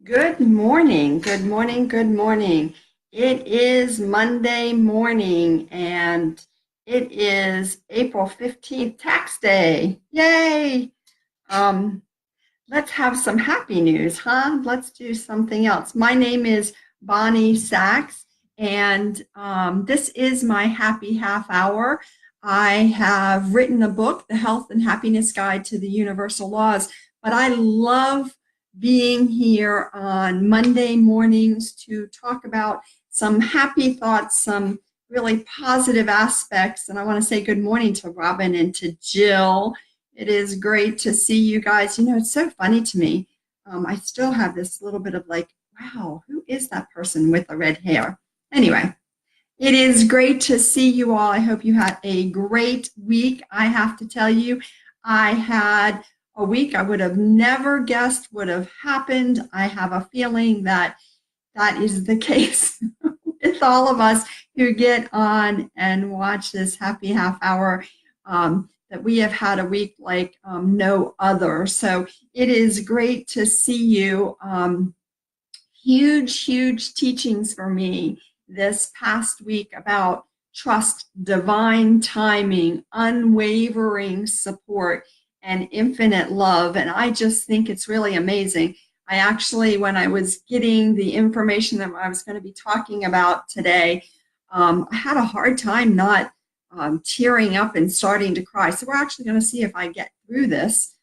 Good morning, good morning, good morning. It is Monday morning and it is April 15th, tax day. Yay! Um, let's have some happy news, huh? Let's do something else. My name is Bonnie Sachs, and this is my happy half hour. I have written a book, The Health and Happiness Guide to the Universal Laws, but I love being here on Monday mornings to talk about some happy thoughts, some really positive aspects. And I want to say good morning to Robin and to Jill. It is great to see you guys. You know, it's so funny to me. I still have this little bit of like, wow, who is that person with the red hair? Anyway, it is great to see you all. I hope you had a great week. I have to tell you, I had a week I would have never guessed would have happened. I have a feeling that that is the case with all of us who get on and watch this happy half hour. That we have had a week like no other. So it is great to see you. Huge teachings for me this past week about trust, divine timing, unwavering support, and infinite love. And I just think it's really amazing. I actually, when I was getting the information that I was going to be talking about today, I had a hard time not tearing up and starting to cry. So we're actually going to see if I get through this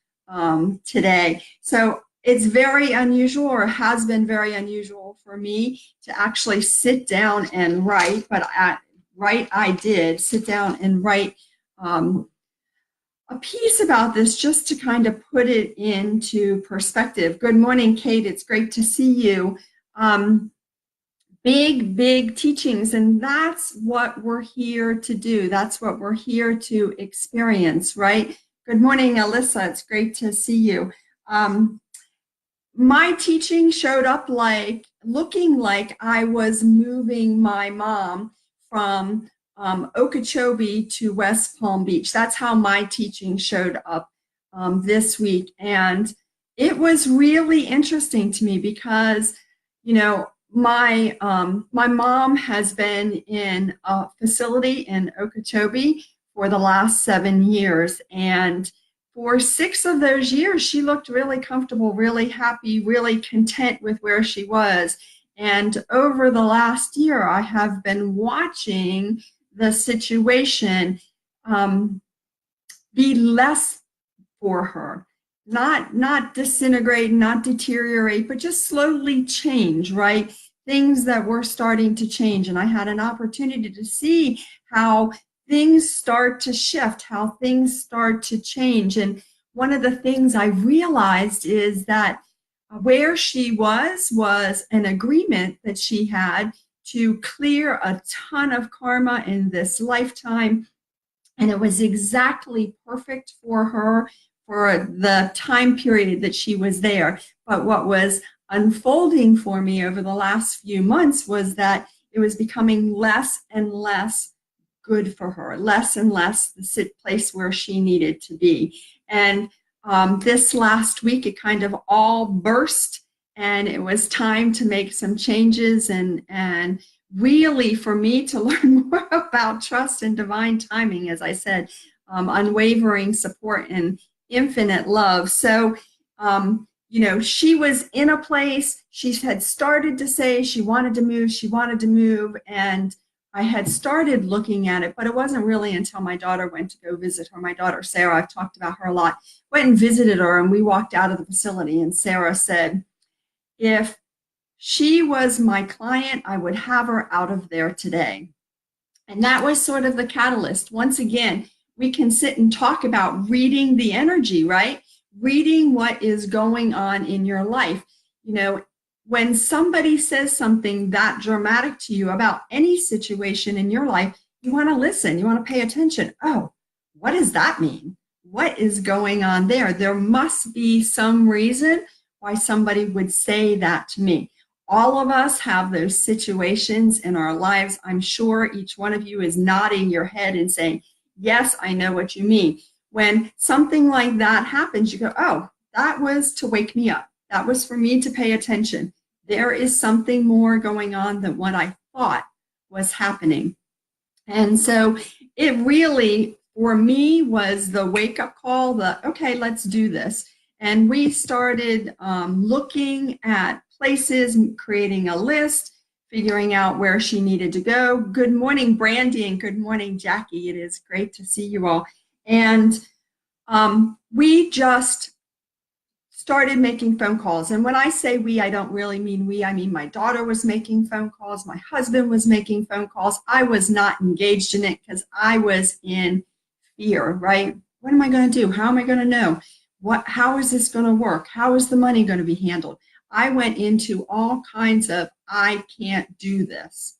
today. So it's very unusual, or has been very unusual for me to actually sit down and write, but I did sit down and write a piece about this just to kind of put it into perspective. Good morning, Kate. It's great to see you. Big teachings, and that's what we're here to do. That's what we're here to experience, right? Good morning, Alyssa. It's great to see you. My teaching showed up like looking like I was moving my mom from Okeechobee to West Palm Beach. That's how my teaching showed up this week. And it was really interesting to me because, you know, my mom has been in a facility in Okeechobee for the last 7 years. And for 6 of those years, she looked really comfortable, really happy, really content with where she was. And over the last year, I have been watching the situation be less for her, not disintegrate, not deteriorate, but just slowly change, right? Things that were starting to change. And I had an opportunity to see how things start to shift, how things start to change. And one of the things I realized is that where she was an agreement that she had to clear a ton of karma in this lifetime. And it was exactly perfect for her for the time period that she was there. But what was unfolding for me over the last few months was that it was becoming less and less good for her, less and less the place where she needed to be. And this last week, it kind of all burst, and it was time to make some changes and really for me to learn more about trust and divine timing, as I said, unwavering support and infinite love. So, you know, she was in a place, she had started to say she wanted to move, and I had started looking at it, but it wasn't really until my daughter went to go visit her. My daughter, Sarah, I've talked about her a lot, went and visited her, and we walked out of the facility, and Sarah said, if she was my client, I would have her out of there today. And that was sort of the catalyst. Once again, we can sit and talk about reading the energy, right? Reading what is going on in your life. You know, when somebody says something that dramatic to you about any situation in your life, you want to listen, you want to pay attention. Oh, what does that mean? What is going on there? There must be some reason why somebody would say that to me. All of us have those situations in our lives. I'm sure each one of you is nodding your head and saying, yes, I know what you mean. When something like that happens, you go, oh, that was to wake me up. That was for me to pay attention. There is something more going on than what I thought was happening. And so it really, for me, was the wake-up call, okay, let's do this. And we started looking at places, creating a list, figuring out where she needed to go. Good morning, Brandy, and good morning, Jackie. It is great to see you all. And we just started making phone calls. And when I say we, I don't really mean we. I mean my daughter was making phone calls. My husband was making phone calls. I was not engaged in it because I was in fear, right? What am I going to do? How am I going to know? How is this going to work? How is the money going to be handled? I went into all kinds of, I can't do this.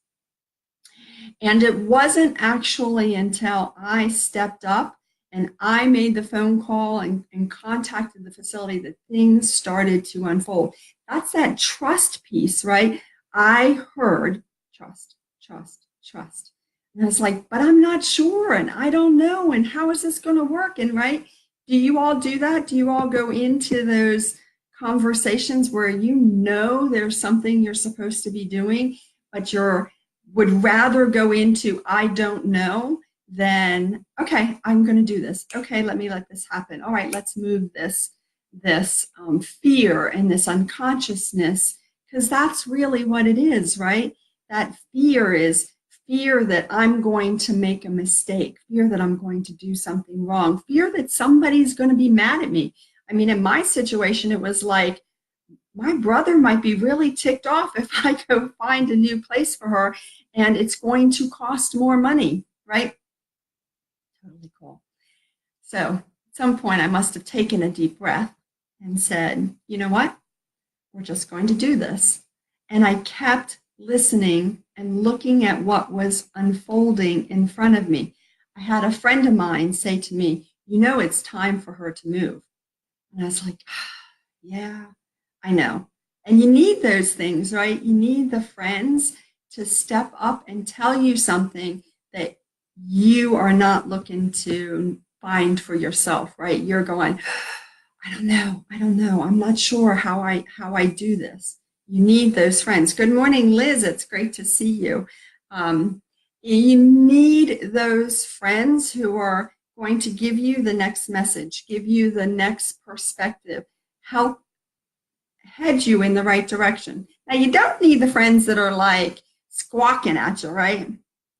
And it wasn't actually until I stepped up and I made the phone call and contacted the facility that things started to unfold. That's that trust piece, right? I heard trust, trust, trust. And I was like, but I'm not sure, and I don't know, and how is this going to work? And right, do you all do that? Do you all go into those conversations where you know there's something you're supposed to be doing, but would rather go into I don't know than, okay, I'm going to do this. Okay, let this happen. All right, let's move this fear and this unconsciousness, because that's really what it is, right? That fear is fear that I'm going to make a mistake, fear that I'm going to do something wrong, fear that somebody's going to be mad at me. I mean, in my situation, it was like, my brother might be really ticked off if I go find a new place for her and it's going to cost more money, right? Totally cool. So at some point I must have taken a deep breath and said, you know what? We're just going to do this. And I kept listening and looking at what was unfolding in front of me. I had a friend of mine say to me, you know, it's time for her to move. And I was like, yeah, I know. And you need those things, right? You need the friends to step up and tell you something that you are not looking to find for yourself, right? You're going, I don't know. I'm not sure how I do this. You need those friends. Good morning, Liz. It's great to see you. You need those friends who are going to give you the next message, give you the next perspective, help head you in the right direction. Now, you don't need the friends that are like squawking at you, right?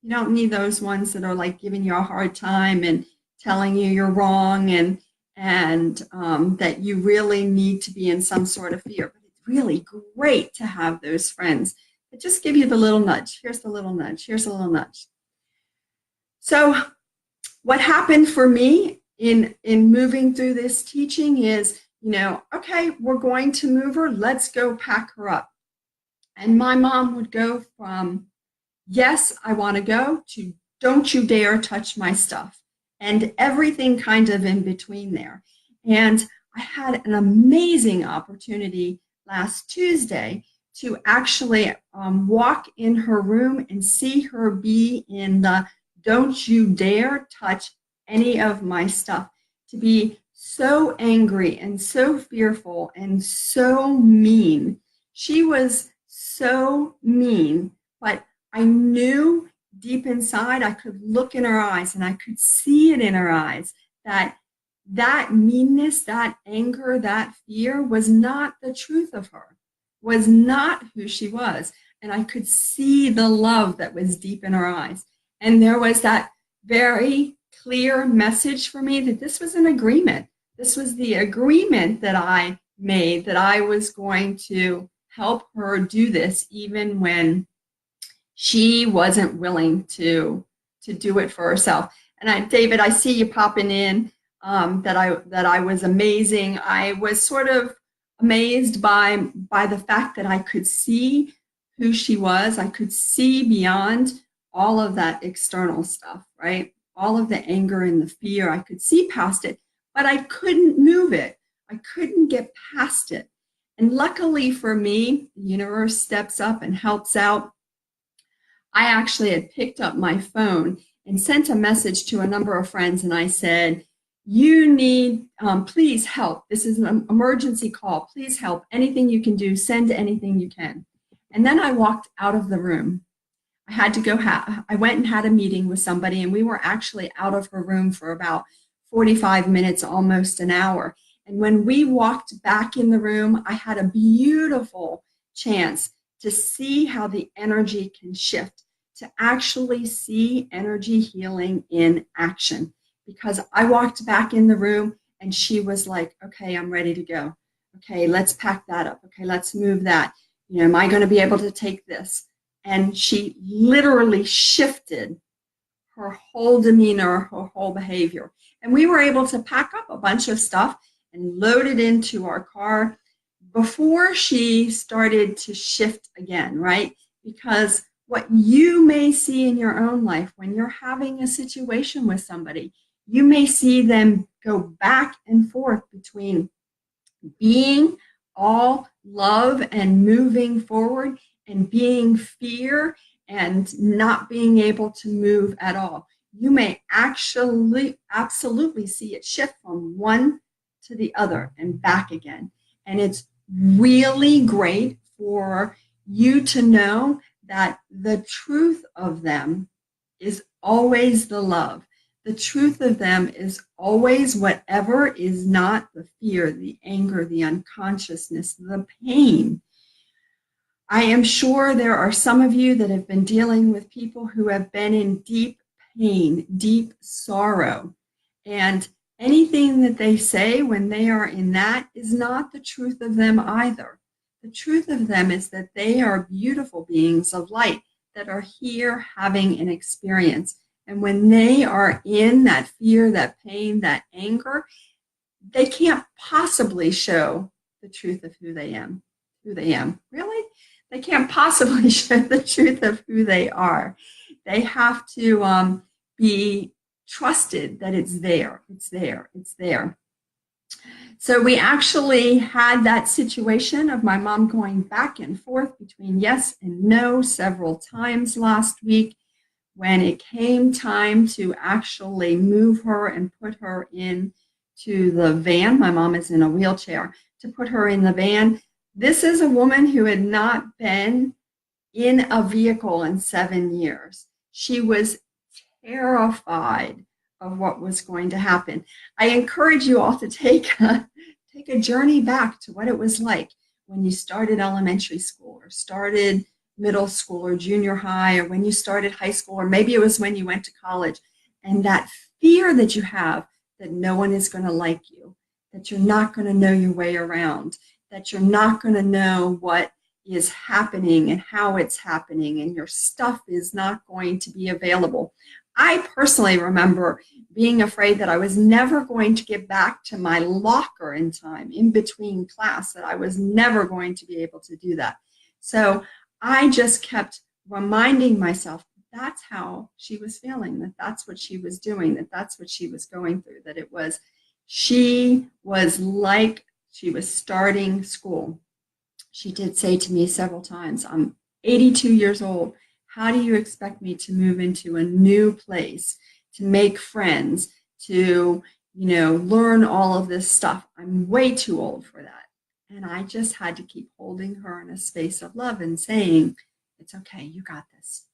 You don't need those ones that are like giving you a hard time and telling you you're wrong and that you really need to be in some sort of fear. But it's really great to have those friends that just give you the little nudge. Here's the little nudge. Here's a little nudge. So what happened for me in moving through this teaching is, you know, okay, we're going to move her. Let's go pack her up. And my mom would go from, yes, I want to go, to don't you dare touch my stuff, and everything kind of in between there. And I had an amazing opportunity last Tuesday to actually walk in her room and see her be in the don't you dare touch any of my stuff, to be so angry and so fearful and so mean. She was so mean, but I knew deep inside, I could look in her eyes and I could see it in her eyes that meanness, that anger, that fear was not the truth of her, was not who she was. And I could see the love that was deep in her eyes. And there was that very clear message for me that this was an agreement. This was the agreement that I made, that I was going to help her do this even when she wasn't willing to do it for herself. And David, I see you popping in, that I was amazing. I was sort of amazed by the fact that I could see who she was. I could see beyond all of that external stuff, right? All of the anger and the fear, I could see past it, but I couldn't move it. I couldn't get past it. And luckily for me, the universe steps up and helps out. I actually had picked up my phone and sent a message to a number of friends, and I said, You need, please help. This is an emergency call. Please help. Anything you can do, send anything you can. And then I walked out of the room. I had to go, I went and had a meeting with somebody, and we were actually out of her room for about 45 minutes, almost an hour. And when we walked back in the room, I had a beautiful chance to see how the energy can shift, to actually see energy healing in action. Because I walked back in the room and she was like, okay, I'm ready to go. Okay, let's pack that up. Okay, let's move that. You know, am I going to be able to take this? And she literally shifted her whole demeanor, her whole behavior. And we were able to pack up a bunch of stuff and load it into our car before she started to shift again, right? Because what you may see in your own life when you're having a situation with somebody, you may see them go back and forth between being all love and moving forward and being fear and not being able to move at all. You may actually absolutely see it shift from one to the other and back again. And it's really great for you to know that the truth of them is always the love. The truth of them is always whatever is not the fear, the anger, the unconsciousness, the pain. I am sure there are some of you that have been dealing with people who have been in deep pain, deep sorrow. And anything that they say when they are in that is not the truth of them either. The truth of them is that they are beautiful beings of light that are here having an experience. And when they are in that fear, that pain, that anger, they can't possibly show the truth of who they am. Really? They can't possibly show the truth of who they are. They have to be trusted that it's there. So we actually had that situation of my mom going back and forth between yes and no several times last week. When it came time to actually move her and put her into the van, my mom is in a wheelchair, to put her in the van. This is a woman who had not been in a vehicle in 7 years. She was terrified of what was going to happen. I encourage you all to take a journey back to what it was like when you started elementary school or started middle school or junior high, or when you started high school, or maybe it was when you went to college, and that fear that you have that no one is going to like you, that you're not going to know your way around, that you're not going to know what is happening and how it's happening, and your stuff is not going to be available. I personally remember being afraid that I was never going to get back to my locker in time in between class, that I was never going to be able to do that. So I just kept reminding myself that's how she was feeling, that that's what she was doing, that that's what she was going through, that it was, she was like she was starting school. She did say to me several times, I'm 82 years old. How do you expect me to move into a new place, to make friends, to, learn all of this stuff? I'm way too old for that. And I just had to keep holding her in a space of love and saying, it's okay, you got this,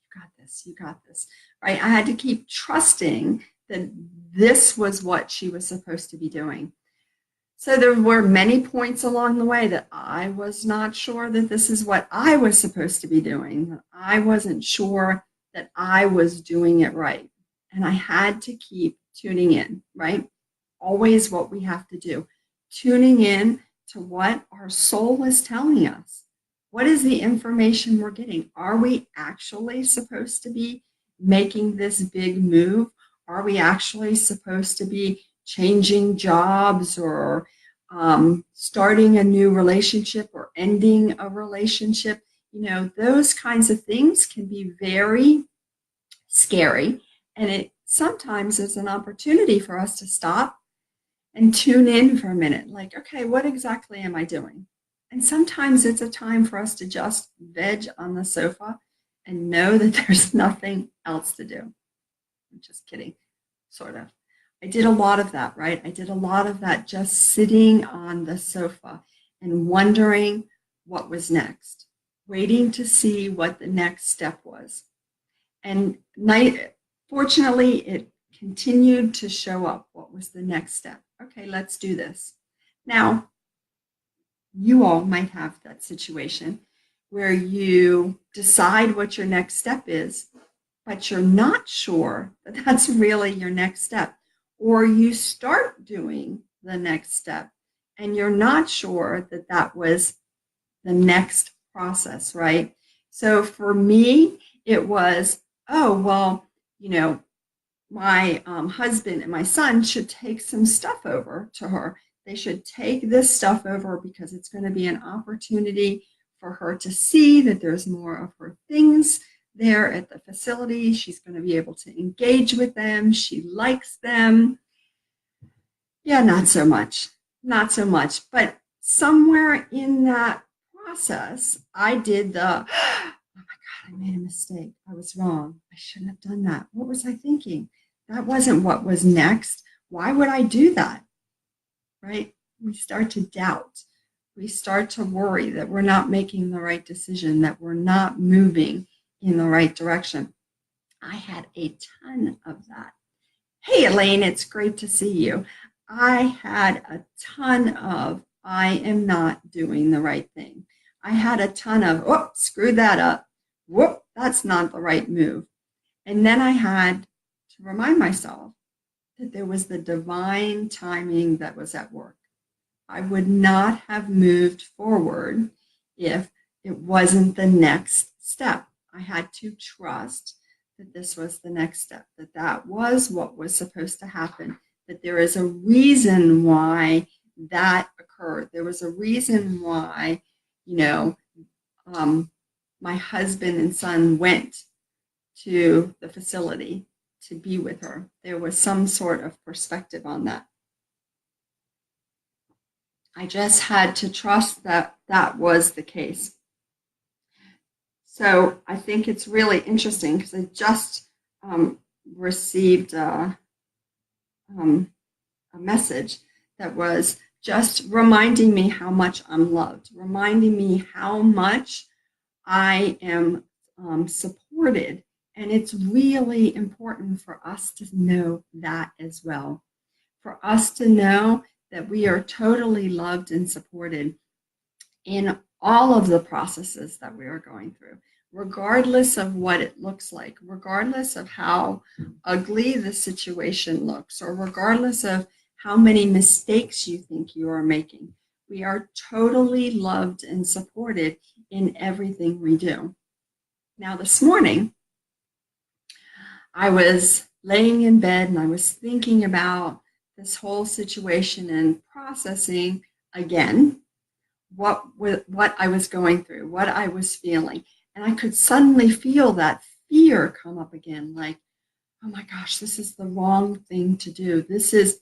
you got this, right? I had to keep trusting that this was what she was supposed to be doing. So there were many points along the way that I was not sure that this is what I was supposed to be doing. I wasn't sure that I was doing it right. And I had to keep tuning in, right? Always what we have to do, tuning in to what our soul is telling us. What is the information we're getting? Are we actually supposed to be making this big move? Are we actually supposed to be changing jobs or starting a new relationship or ending a relationship? Those kinds of things can be very scary. And it sometimes is an opportunity for us to stop and tune in for a minute, like, okay, what exactly am I doing? And sometimes it's a time for us to just veg on the sofa and know that there's nothing else to do. I'm just kidding, sort of. I did a lot of that, right? I did a lot of that just sitting on the sofa and wondering what was next, waiting to see what the next step was. And fortunately, it continued to show up. What was the next step? Okay, let's do this. Now, you all might have that situation where you decide what your next step is, but you're not sure that that's really your next step. Or you start doing the next step and you're not sure that that was the next process, right? So for me, it was, oh, well, my husband and my son should take some stuff over to her. They should take this stuff over because it's going to be an opportunity for her to see that there's more of her things there at the facility. She's going to be able to engage with them. She likes them. Yeah, not so much. Not so much. But somewhere in that process, I did the, oh my God, I made a mistake. I was wrong. I shouldn't have done that. What was I thinking? That wasn't what was next. Why would I do that? Right? We start to doubt. We start to worry that we're not making the right decision, that we're not moving in the right direction. I had a ton of that. Hey, Elaine, it's great to see you. I had a ton of, I am not doing the right thing. I had a ton of, whoop, screwed that up. Whoop, that's not the right move. And then I had to remind myself that there was the divine timing that was at work. I would not have moved forward if it wasn't the next step. I had to trust that this was the next step, that that was what was supposed to happen, that there is a reason why that occurred. There was a reason why, my husband and son went to the facility to be with her. There was some sort of perspective on that. I just had to trust that that was the case. So I think it's really interesting because I just received a message that was just reminding me how much I'm loved, reminding me how much I am supported. And it's really important for us to know that as well, for us to know that we are totally loved and supported in all of the processes that we are going through, regardless of what it looks like, regardless of how ugly the situation looks, or regardless of how many mistakes you think you are making. We are totally loved and supported in everything we do. Now, this morning, I was laying in bed and I was thinking about this whole situation and processing again what I was going through, what I was feeling. And I could suddenly feel that fear come up again, like, oh my gosh, this is the wrong thing to do. This is,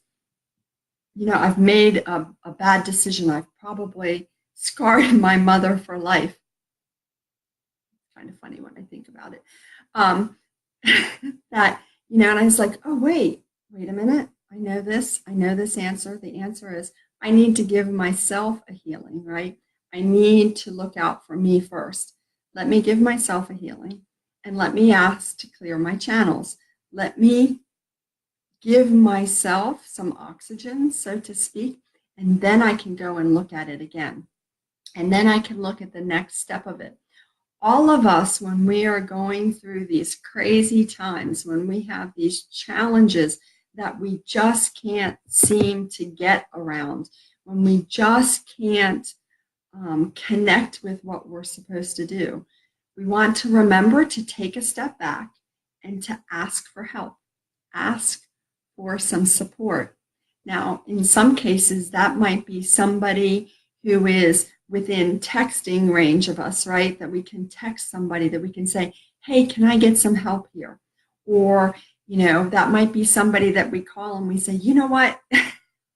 I've made a bad decision. I've probably scarred my mother for life. It's kind of funny when I think about it. That, and I was like, oh, wait a minute. I know this answer. The answer is I need to give myself a healing, right? I need to look out for me first. Let me give myself a healing and let me ask to clear my channels. Let me give myself some oxygen, so to speak, and then I can go and look at it again. And then I can look at the next step of it. All of us, when we are going through these crazy times, when we have these challenges that we just can't seem to get around, when we just can't connect with what we're supposed to do, we want to remember to take a step back and to ask for help, ask for some support. Now, in some cases, that might be somebody who is within texting range of us, right? That we can text somebody, that we can say, hey, can I get some help here? Or, that might be somebody that we call and we say, you know what?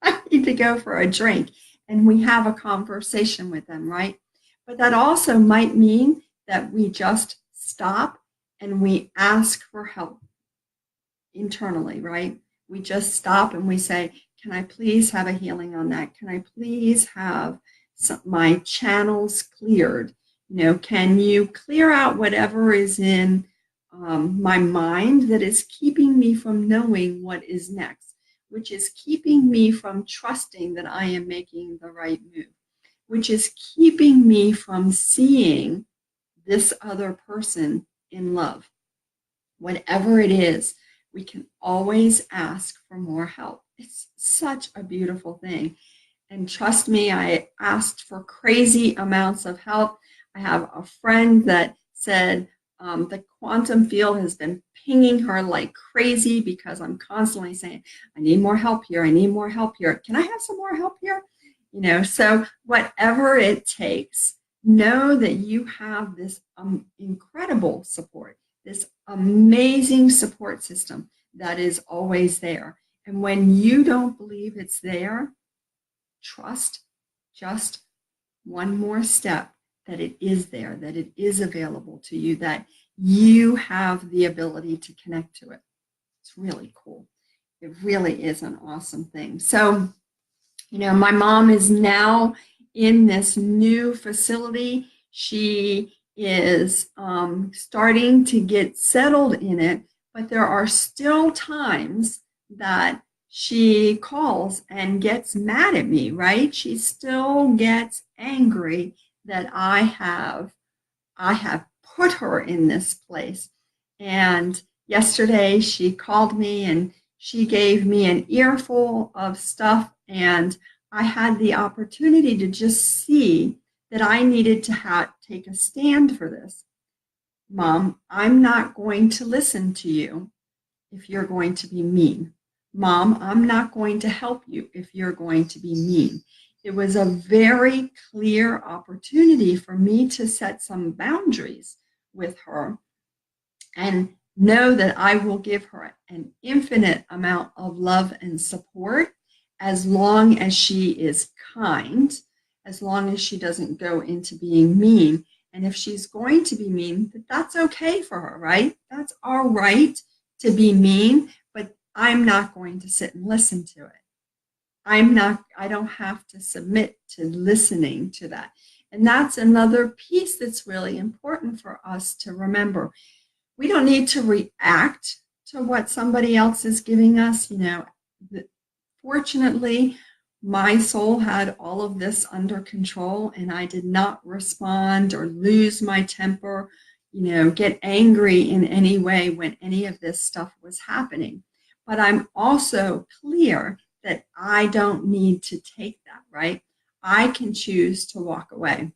I need to go for a drink. And we have a conversation with them, right? But that also might mean that we just stop and we ask for help internally, right? We just stop and we say, can I please have a healing on that? Can I please have my channels cleared? Can you clear out whatever is in my mind that is keeping me from knowing what is next, which is keeping me from trusting that I am making the right move, which is keeping me from seeing this other person in love. Whatever it is, we can always ask for more help. It's such a beautiful thing. And trust me, I asked for crazy amounts of help. I have a friend that said the quantum field has been pinging her like crazy because I'm constantly saying, I need more help here. I need more help here. Can I have some more help here? So whatever it takes, know that you have this incredible support, this amazing support system that is always there. And when you don't believe it's there, trust just one more step that it is there, that it is available to you, that you have the ability to connect to it. It's really cool. It really is an awesome thing. So, my mom is now in this new facility. She is starting to get settled in it, but there are still times that she calls and gets mad at me, right? She still gets angry that I have put her in this place. And yesterday she called me and she gave me an earful of stuff, and I had the opportunity to just see that I needed to take a stand for this. Mom, I'm not going to listen to you if you're going to be mean. Mom, I'm not going to help you if you're going to be mean. It was a very clear opportunity for me to set some boundaries with her and know that I will give her an infinite amount of love and support as long as she is kind, as long as she doesn't go into being mean. And if she's going to be mean, that's okay for her, right? That's all right to be mean, but I'm not going to sit and listen to it. I don't have to submit to listening to that. And that's another piece that's really important for us to remember. We don't need to react to what somebody else is giving us. Fortunately, my soul had all of this under control, and I did not respond or lose my temper, get angry in any way when any of this stuff was happening. But I'm also clear that I don't need to take that, right? I can choose to walk away.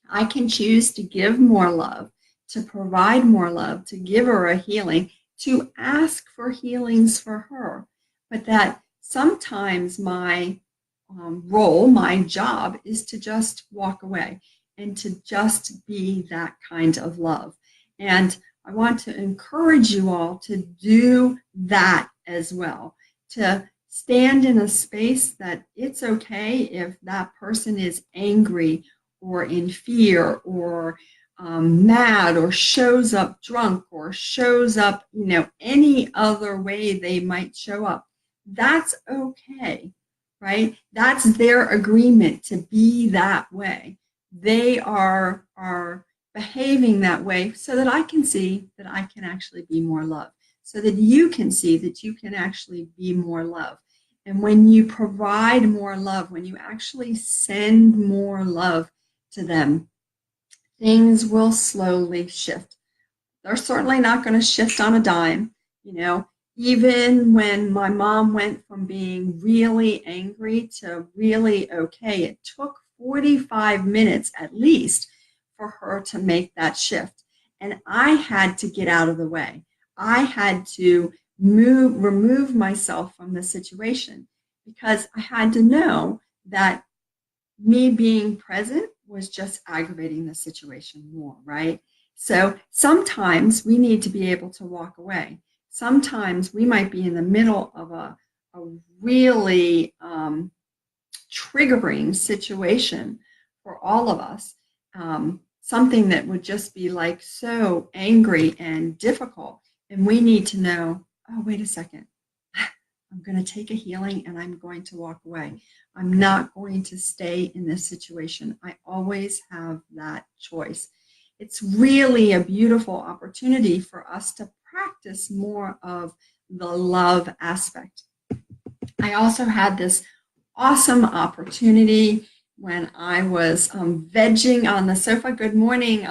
I can choose to give more love, to provide more love, to give her a healing, to ask for healings for her. But that sometimes my role, my job is to just walk away and to just be that kind of love. And I want to encourage you all to do that as well, to stand in a space that it's okay if that person is angry or in fear or mad or shows up drunk or shows up, any other way they might show up. That's okay, right? That's their agreement to be that way. They are behaving that way so that I can see that I can actually be more love, so that you can see that you can actually be more love. And when you provide more love, when you actually send more love to them, things will slowly shift. They're certainly not going to shift on a dime. Even when my mom went from being really angry to really okay, it took 45 minutes at least for her to make that shift. And I had to get out of the way. I had to remove myself from the situation because I had to know that me being present was just aggravating the situation more, right? So sometimes we need to be able to walk away. Sometimes we might be in the middle of a really triggering situation for all of us, something that would just be like so angry and difficult. And we need to know, oh, wait a second. I'm going to take a healing and I'm going to walk away. I'm not going to stay in this situation. I always have that choice. It's really a beautiful opportunity for us to practice more of the love aspect. I also had this awesome opportunity when I was vegging on the sofa. Good morning,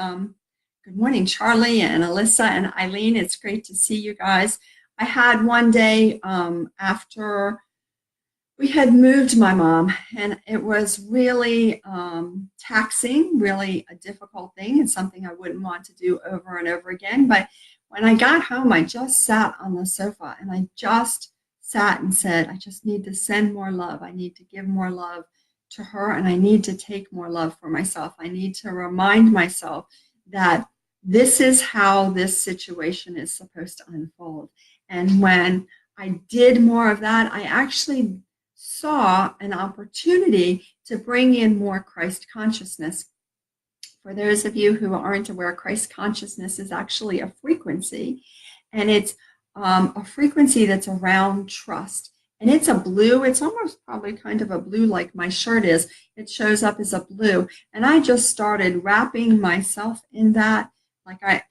Charlie and Alyssa and Eileen. It's great to see you guys. I had one day after we had moved my mom, and it was really taxing, really a difficult thing, and something I wouldn't want to do over and over again. But when I got home, I just sat on the sofa and I just sat and said, I just need to send more love. I need to give more love to her, and I need to take more love for myself. I need to remind myself that this is how this situation is supposed to unfold. And when I did more of that, I actually saw an opportunity to bring in more Christ consciousness. For those of you who aren't aware, Christ consciousness is actually a frequency, and it's a frequency that's around trust. And it's a blue. It's almost probably kind of a blue like my shirt is. It shows up as a blue. And I just started wrapping myself in that.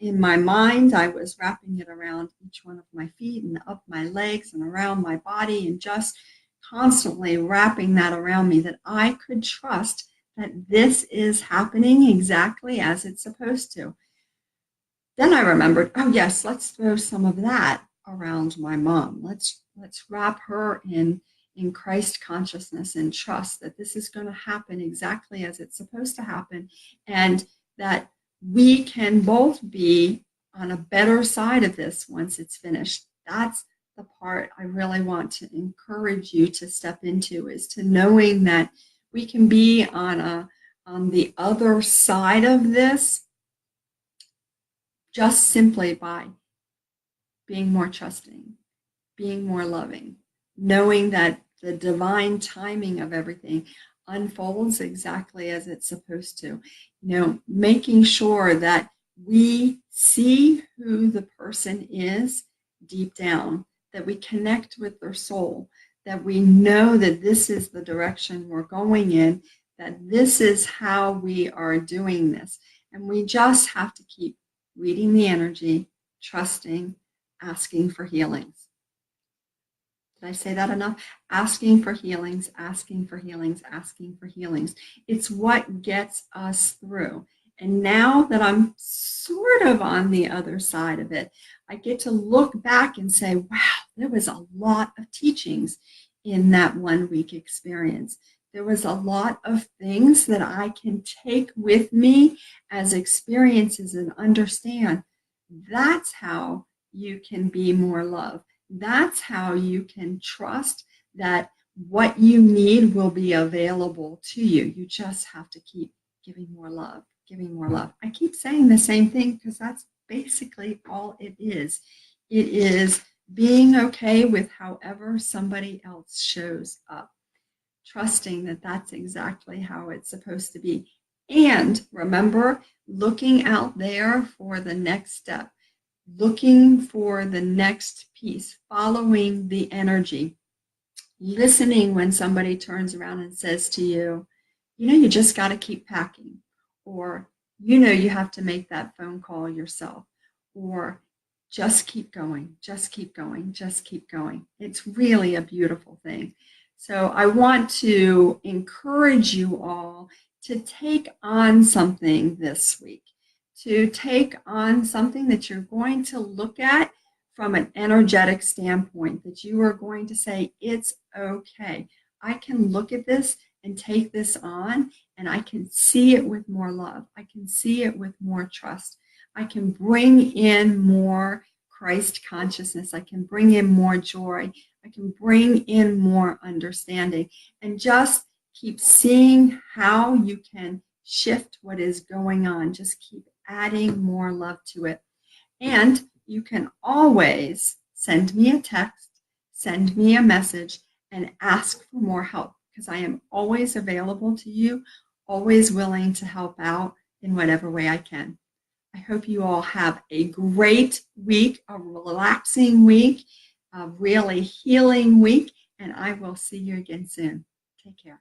In my mind, I was wrapping it around each one of my feet and up my legs and around my body, and just constantly wrapping that around me, that I could trust that this is happening exactly as it's supposed to. Then I remembered, oh yes, let's throw some of that around my mom. Let's wrap her in Christ consciousness and trust that this is going to happen exactly as it's supposed to happen, and that we can both be on a better side of this once it's finished. That's the part I really want to encourage you to step into, is to knowing that we can be on the other side of this just simply by being more trusting, being more loving, knowing that the divine timing of everything unfolds exactly as it's supposed to. Making sure that we see who the person is deep down, that we connect with their soul, that we know that this is the direction we're going in, that this is how we are doing this. And we just have to keep reading the energy, trusting, asking for healings. Did I say that enough? Asking for healings, asking for healings, asking for healings. It's what gets us through. And now that I'm sort of on the other side of it, I get to look back and say, wow, there was a lot of teachings in that 1 week experience. There was a lot of things that I can take with me as experiences and understand. That's how you can be more love. That's how you can trust that what you need will be available to you. You just have to keep giving more love, giving more love. I keep saying the same thing because that's basically all it is. It is being okay with however somebody else shows up, trusting that that's exactly how it's supposed to be. And remember, looking out there for the next step, looking for the next piece, following the energy, listening when somebody turns around and says to you, you just got to keep packing, or, you have to make that phone call yourself, or just keep going, just keep going, just keep going. It's really a beautiful thing. So I want to encourage you all to take on something this week, to take on something that you're going to look at from an energetic standpoint, that you are going to say, it's okay. I can look at this and take this on, and I can see it with more love. I can see it with more trust. I can bring in more Christ consciousness. I can bring in more joy. I can bring in more understanding, and just keep seeing how you can shift what is going on. Just keep adding more love to it. And you can always send me a text, send me a message, and ask for more help, because I am always available to you, always willing to help out in whatever way I can. I hope you all have a great week, a relaxing week, really healing week, and I will see you again soon. Take care.